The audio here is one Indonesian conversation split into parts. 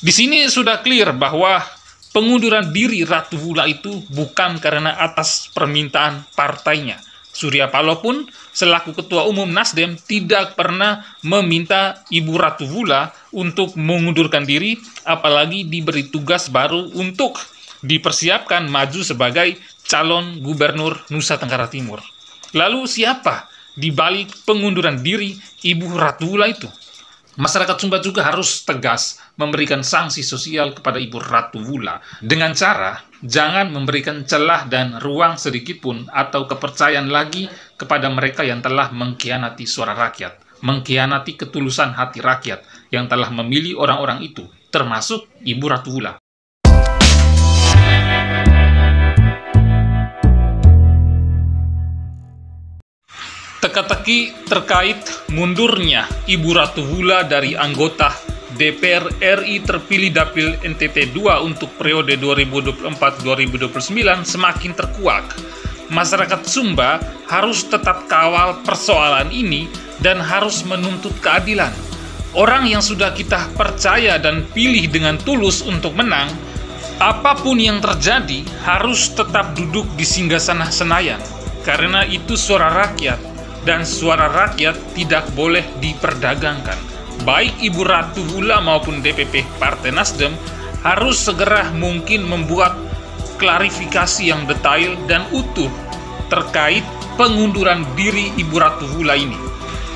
Di sini sudah clear bahwa pengunduran diri Ratu Wula itu bukan karena atas permintaan partainya. Surya Paloh pun selaku Ketua Umum Nasdem tidak pernah meminta Ibu Ratu Wula untuk mengundurkan diri, apalagi diberi tugas baru untuk dipersiapkan maju sebagai calon gubernur Nusa Tenggara Timur. Lalu siapa di balik pengunduran diri Ibu Ratu Wula itu? Masyarakat Sumba juga harus tegas memberikan sanksi sosial kepada Ibu Ratu Wula dengan cara jangan memberikan celah dan ruang sedikitpun atau kepercayaan lagi kepada mereka yang telah mengkhianati suara rakyat, mengkhianati ketulusan hati rakyat yang telah memilih orang-orang itu, termasuk Ibu Ratu Wula. Teka-teki terkait mundurnya Ibu Ratu Wula dari anggota DPR RI terpilih Dapil NTT 2 untuk periode 2024-2029 semakin terkuak. Masyarakat Sumba harus tetap kawal persoalan ini dan harus menuntut keadilan. Orang yang sudah kita percaya dan pilih dengan tulus untuk menang, apapun yang terjadi harus tetap duduk di singgasana Senayan, karena itu suara rakyat. Dan suara rakyat tidak boleh diperdagangkan. Baik Ibu Ratu Wula maupun DPP Partai Nasdem harus segera mungkin membuat klarifikasi yang detail dan utuh terkait pengunduran diri Ibu Ratu Wula ini.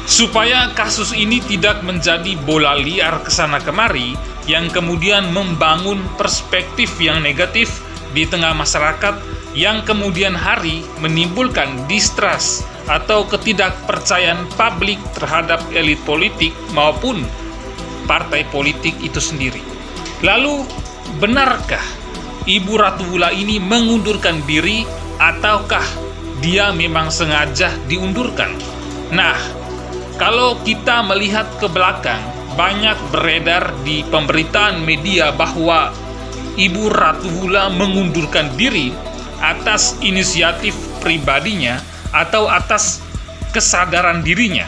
Supaya kasus ini tidak menjadi bola liar kesana kemari yang kemudian membangun perspektif yang negatif di tengah masyarakat yang kemudian hari menimbulkan distrust atau ketidakpercayaan publik terhadap elit politik maupun partai politik itu sendiri. Lalu, benarkah Ibu Ratu Wula ini mengundurkan diri ataukah dia memang sengaja diundurkan? Nah, kalau kita melihat ke belakang, banyak beredar di pemberitaan media bahwa Ibu Ratu Wula mengundurkan diri atas inisiatif pribadinya atau atas kesadaran dirinya.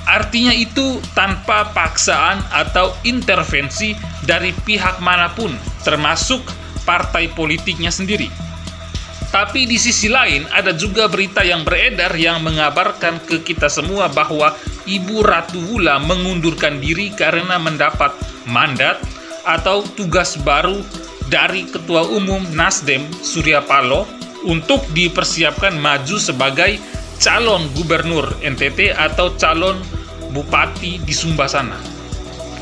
Artinya itu tanpa paksaan atau intervensi dari pihak manapun, termasuk partai politiknya sendiri. Tapi di sisi lain ada juga berita yang beredar yang mengabarkan ke kita semua bahwa Ibu Ratu Wula mengundurkan diri karena mendapat mandat atau tugas baru dari Ketua Umum Nasdem Surya Paloh untuk dipersiapkan maju sebagai calon gubernur NTT atau calon bupati di Sumba sana.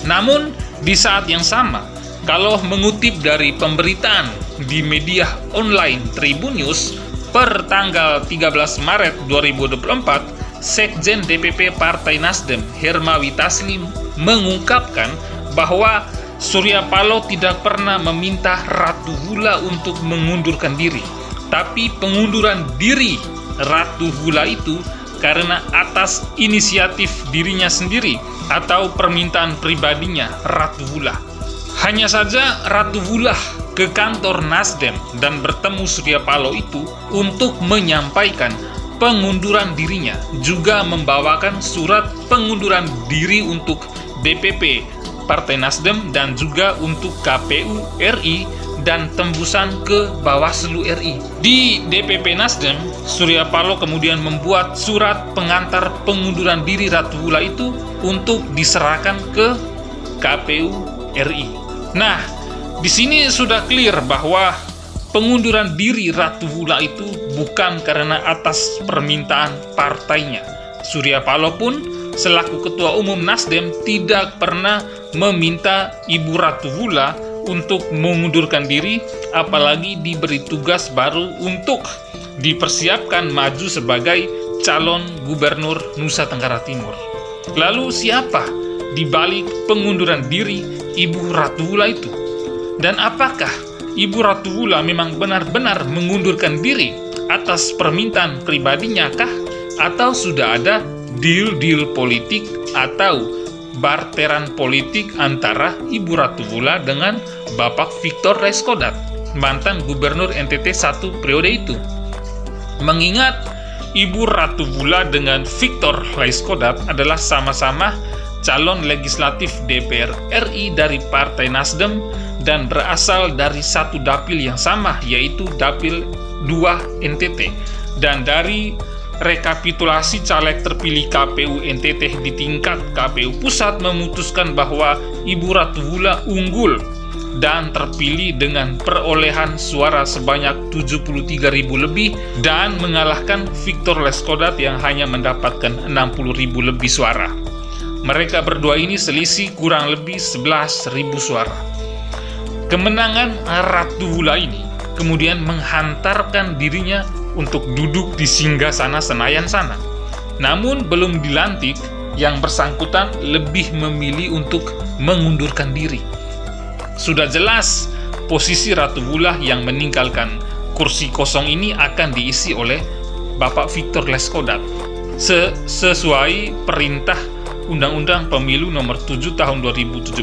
Namun, di saat yang sama, kalau mengutip dari pemberitaan di media online Tribun News per tanggal 13 Maret 2024, Sekjen DPP Partai Nasdem Hermawi Taslim mengungkapkan bahwa Surya Paloh tidak pernah meminta Ratu Wula untuk mengundurkan diri. Tapi pengunduran diri Ratu Wula itu karena atas inisiatif dirinya sendiri atau permintaan pribadinya Ratu Wula. Hanya saja Ratu Wula ke kantor Nasdem dan bertemu Surya Paloh itu untuk menyampaikan pengunduran dirinya, juga membawakan surat pengunduran diri untuk DPP Partai Nasdem dan juga untuk KPU RI dan tembusan ke Bawaslu RI. Di DPP Nasdem, Surya Paloh kemudian membuat surat pengantar pengunduran diri Ratu Wula itu untuk diserahkan ke KPU RI. Nah, di sini sudah clear bahwa pengunduran diri Ratu Wula itu bukan karena atas permintaan partainya. Surya Paloh pun selaku Ketua Umum Nasdem tidak pernah meminta Ibu Ratu Wula untuk mengundurkan diri, apalagi diberi tugas baru untuk dipersiapkan maju sebagai calon gubernur Nusa Tenggara Timur. Lalu siapa di balik pengunduran diri Ibu Ratu Wula itu? Dan apakah Ibu Ratu Wula memang benar-benar mengundurkan diri atas permintaan pribadinya kah? Atau sudah ada deal-deal politik atau barteran politik antara Ibu Ratu Wula dengan Bapak Victor Raiskodat, mantan gubernur NTT 1 periode itu. Mengingat Ibu Ratu Wula dengan Victor Raiskodat adalah sama-sama calon legislatif DPR RI dari Partai Nasdem dan berasal dari satu dapil yang sama, yaitu Dapil 2 NTT. Dan dari rekapitulasi caleg terpilih KPU NTT di tingkat KPU Pusat memutuskan bahwa Ibu Ratu Wulan unggul dan terpilih dengan perolehan suara sebanyak 73.000 lebih dan mengalahkan Victor Leskodat yang hanya mendapatkan 60.000 lebih suara. Mereka berdua ini selisih kurang lebih 11.000 suara. Kemenangan Ratu Wulan ini kemudian menghantarkan dirinya untuk duduk di singgasana Senayan sana. Namun belum dilantik, yang bersangkutan lebih memilih untuk mengundurkan diri. Sudah jelas posisi Ratu Wulan yang meninggalkan kursi kosong ini akan diisi oleh Bapak Victor Leskodat sesuai perintah Undang-Undang Pemilu Nomor 7 Tahun 2017.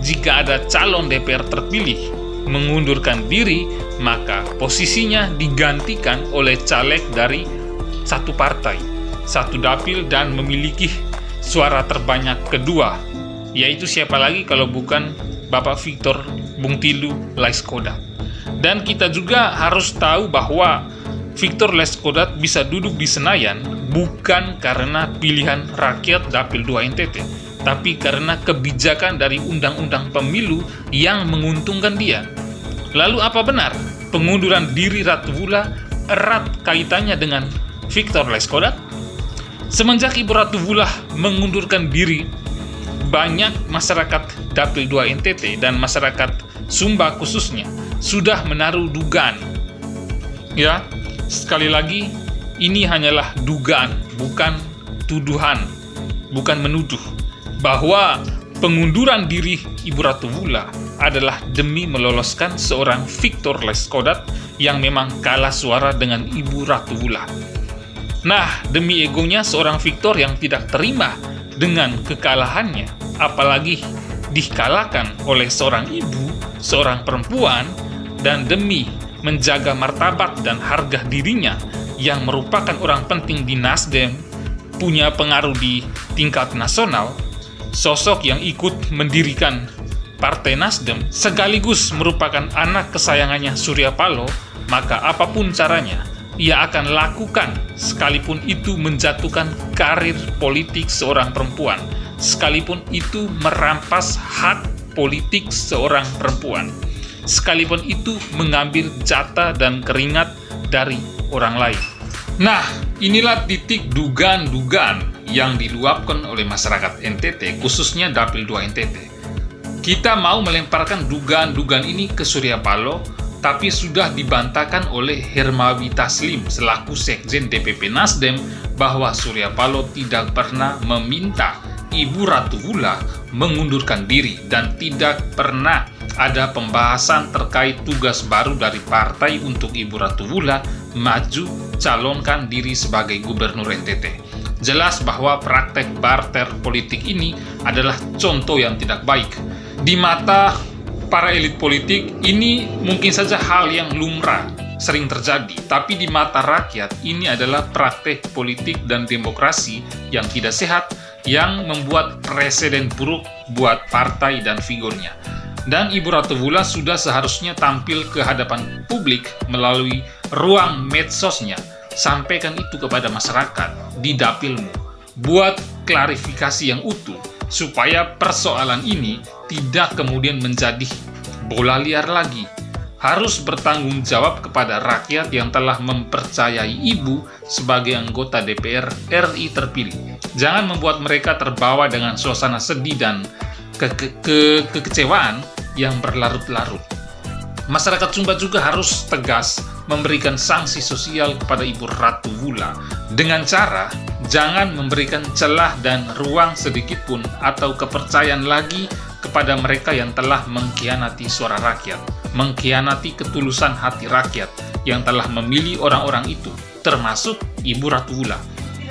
Jika ada calon DPR terpilih mengundurkan diri, maka posisinya digantikan oleh caleg dari satu partai, satu dapil, dan memiliki suara terbanyak kedua, yaitu siapa lagi kalau bukan Bapak Victor Bung Tilu Leskodat. Dan kita juga harus tahu bahwa Victor Leskodat bisa duduk di Senayan bukan karena pilihan rakyat Dapil 2 NTT, tapi karena kebijakan dari Undang-Undang Pemilu yang menguntungkan dia. Lalu apa benar pengunduran diri Ratu Wulan erat kaitannya dengan Victor Leskodat? Semenjak Ibu Ratu Wulan mengundurkan diri, banyak masyarakat Dapil 2 NTT dan masyarakat Sumba khususnya sudah menaruh dugaan. Ya, sekali lagi, ini hanyalah dugaan, bukan tuduhan, bukan menuduh, bahwa pengunduran diri Ibu Ratu Wulan adalah demi meloloskan seorang Victor Leskodat yang memang kalah suara dengan Ibu Ratu Wulan. Nah, demi egonya seorang Victor yang tidak terima dengan kekalahannya, apalagi dikalahkan oleh seorang ibu, seorang perempuan, dan demi menjaga martabat dan harga dirinya yang merupakan orang penting di Nasdem, punya pengaruh di tingkat nasional, sosok yang ikut mendirikan Partai Nasdem sekaligus merupakan anak kesayangannya Surya Paloh, maka apapun caranya ia akan lakukan, sekalipun itu menjatuhkan karir politik seorang perempuan, sekalipun itu merampas hak politik seorang perempuan, sekalipun itu mengambil jatah dan keringat dari orang lain. Nah, inilah titik dugaan-dugaan yang diluapkan oleh masyarakat NTT, khususnya Dapil 2 NTT. Kita mau melemparkan dugaan-dugaan ini ke Surya Paloh, tapi sudah dibantahkan oleh Hermawi Taslim selaku Sekjen DPP Nasdem bahwa Surya Paloh tidak pernah meminta Ibu Ratu Wulan mengundurkan diri dan tidak pernah ada pembahasan terkait tugas baru dari partai untuk Ibu Ratu Wulan maju calonkan diri sebagai gubernur NTT. Jelas bahwa praktek barter politik ini adalah contoh yang tidak baik. Di mata para elit politik, ini mungkin saja hal yang lumrah, sering terjadi. Tapi di mata rakyat, ini adalah praktek politik dan demokrasi yang tidak sehat, yang membuat presiden buruk buat partai dan figurnya. Dan Ibu Ratu Wulan sudah seharusnya tampil ke hadapan publik melalui ruang medsosnya. Sampaikan itu kepada masyarakat di dapilmu. Buat klarifikasi yang utuh, supaya persoalan ini tidak kemudian menjadi bola liar lagi. Harus bertanggung jawab kepada rakyat yang telah mempercayai ibu sebagai anggota DPR RI terpilih. Jangan membuat mereka terbawa dengan suasana sedih dan kekecewaan yang berlarut-larut. Masyarakat Sumba juga harus tegas memberikan sanksi sosial kepada Ibu Ratu Wulan dengan cara jangan memberikan celah dan ruang sedikitpun atau kepercayaan lagi kepada mereka yang telah mengkhianati suara rakyat, mengkhianati ketulusan hati rakyat yang telah memilih orang-orang itu, termasuk Ibu Ratu Wulan.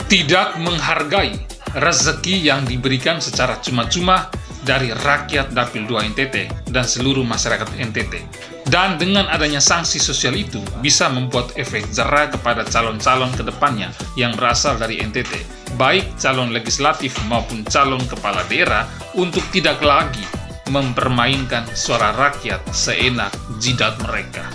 Tidak menghargai rezeki yang diberikan secara cuma-cuma dari rakyat Dapil 2 NTT dan seluruh masyarakat NTT. Dan dengan adanya sanksi sosial itu bisa membuat efek jera kepada calon-calon kedepannya yang berasal dari NTT. baik calon legislatif maupun calon kepala daerah, untuk tidak lagi mempermainkan suara rakyat seenak jidat mereka.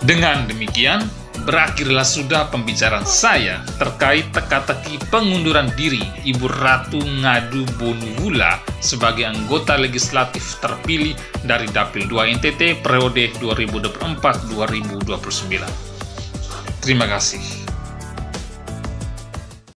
Dengan demikian, berakhirlah sudah pembicaraan saya terkait teka-teki pengunduran diri Ibu Ratu Ngadu Bonula sebagai anggota legislatif terpilih dari Dapil 2 NTT periode 2024-2029. Terima kasih.